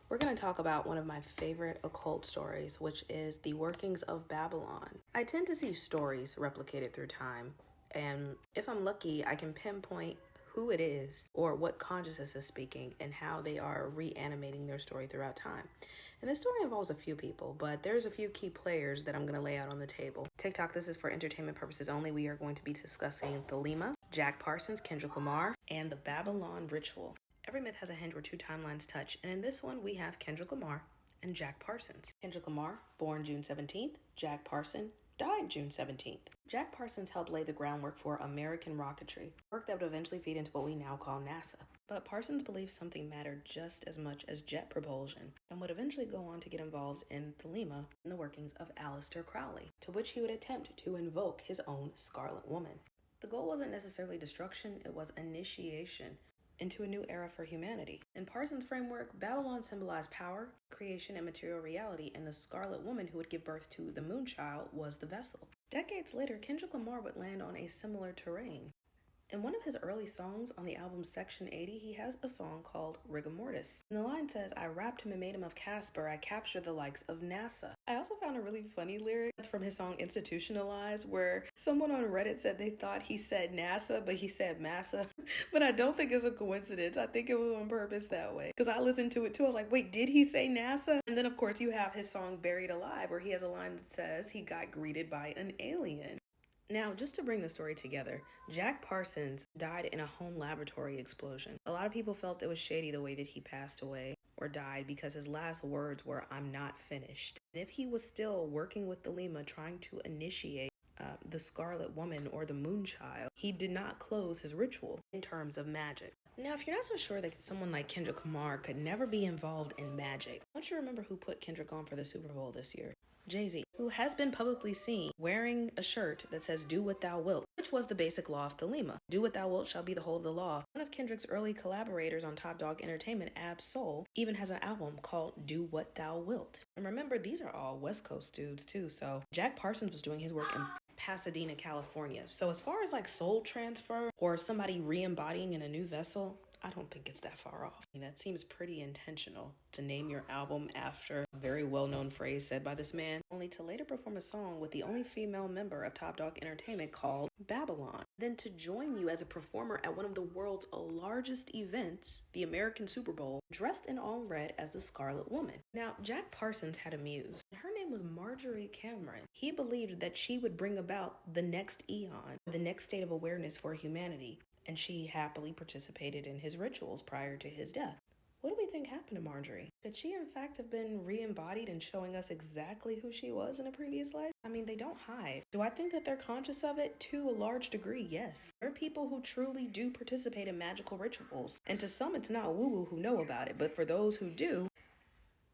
We're going to talk about one of my favorite occult stories, which is the workings of Babylon. I tend to see stories replicated through time, and if I'm lucky, I can pinpoint who it is or what consciousness is speaking and how they are reanimating their story throughout time. And this story involves a few people, but there's a few key players that I'm going to lay out on the table. TikTok, this is for entertainment purposes only. We are going to be discussing Thelema, Jack Parsons, Kendrick Lamar, and the Babylon Ritual. Every myth has a hinge where two timelines touch, and in this one we have Kendrick Lamar and Jack Parsons. Kendrick Lamar, born June 17th, Jack Parsons died June 17th. Jack Parsons helped lay the groundwork for American rocketry, work that would eventually feed into what we now call NASA. But Parsons believed something mattered just as much as jet propulsion, and would eventually go on to get involved in Thelema and the workings of Aleister Crowley, to which he would attempt to invoke his own Scarlet Woman. The goal wasn't necessarily destruction, it was initiation into a new era for humanity. In Parsons' framework, Babylon symbolized power, creation, and material reality, and the Scarlet Woman who would give birth to the Moonchild was the vessel. Decades later, Kendrick Lamar would land on a similar terrain. In one of his early songs on the album Section 80, he has a song called Rigor Mortis. And the line says, "I wrapped him and made him of Casper, I captured the likes of NASA." I also found a really funny lyric from his song Institutionalized, where someone on Reddit said they thought he said NASA, but he said massa. But I don't think it's a coincidence. I think it was on purpose that way. Because I listened to it too. I was like, wait, did he say NASA? And then, of course, you have his song Buried Alive, where he has a line that says he got greeted by an alien. Now, just to bring the story together, Jack Parsons died in a home laboratory explosion. A lot of people felt it was shady the way that he passed away or died because his last words were, "I'm not finished." And if he was still working with Thelema trying to initiate the Scarlet Woman or the Moonchild, he did not close his ritual in terms of magic. Now, if you're not so sure that someone like Kendrick Lamar could never be involved in magic, I want you to remember who put Kendrick on for the Super Bowl this year. Jay-Z, who has been publicly seen wearing a shirt that says "Do what thou wilt," which was the basic law of Thelema. Do what thou wilt shall be the whole of the law. One of Kendrick's early collaborators on Top Dog Entertainment, Ab Soul, even has an album called Do What Thou Wilt. And remember, these are all West Coast dudes too, so Jack Parsons was doing his work in Pasadena, California. So as far as like soul transfer or somebody re-embodying in a new vessel, I don't think it's that far off. I mean, that seems pretty intentional to name your album after a very well-known phrase said by this man, only to later perform a song with the only female member of Top Dog Entertainment called Babylon. Then to join you as a performer at one of the world's largest events, the American Super Bowl, dressed in all red as the Scarlet Woman. Now, Jack Parsons had a muse. Her name was Marjorie Cameron. He believed that she would bring about the next eon, the next state of awareness for humanity, and she happily participated in his rituals prior to his death. What do we think happened to Marjorie? Could she in fact have been re-embodied and showing us exactly who she was in a previous life? I mean, they don't hide. Do I think that they're conscious of it? To a large degree, yes. There are people who truly do participate in magical rituals, and to some it's not woo-woo who know about it, but for those who do,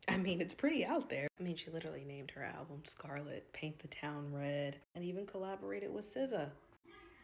I mean, it's pretty out there. I mean, she literally named her album Scarlet, Paint the Town Red, and even collaborated with SZA,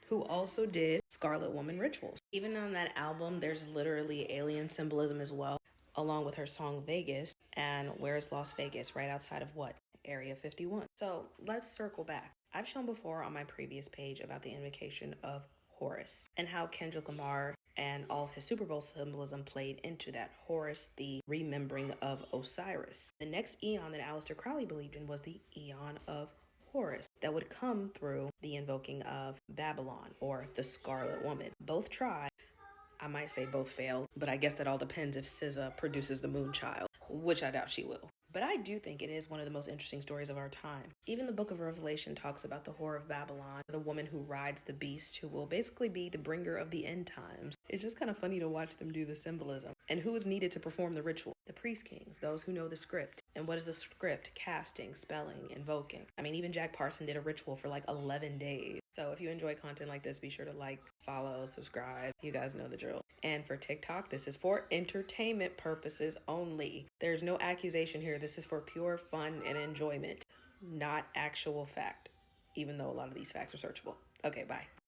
who also did Scarlet Woman rituals. Even on that album, there's literally alien symbolism as well, along with her song Vegas and Where's Las Vegas, right outside of what? Area 51. So let's circle back. I've shown before on my previous page about the invocation of Horus and how Kendrick Lamar and all of his Super Bowl symbolism played into that. Horus, the remembering of Osiris. The next eon that Aleister Crowley believed in was the eon of Horus that would come through the invoking of Babylon or the Scarlet Woman. Both tried. I might say both failed, but I guess that all depends if SZA produces the Moonchild, which I doubt she will. But I do think it is one of the most interesting stories of our time. Even the book of Revelation talks about the whore of Babylon, the woman who rides the beast, who will basically be the bringer of the end times. It's just kind of funny to watch them do the symbolism. And who is needed to perform the ritual? The priest kings, those who know the script. And what is the script? Casting, spelling, invoking. I mean, even Jack Parsons did a ritual for like 11 days. So if you enjoy content like this, be sure to like, follow, subscribe. You guys know the drill. And for TikTok, this is for entertainment purposes only. There's no accusation here. This is for pure fun and enjoyment, not actual fact, even though a lot of these facts are searchable. Okay, bye.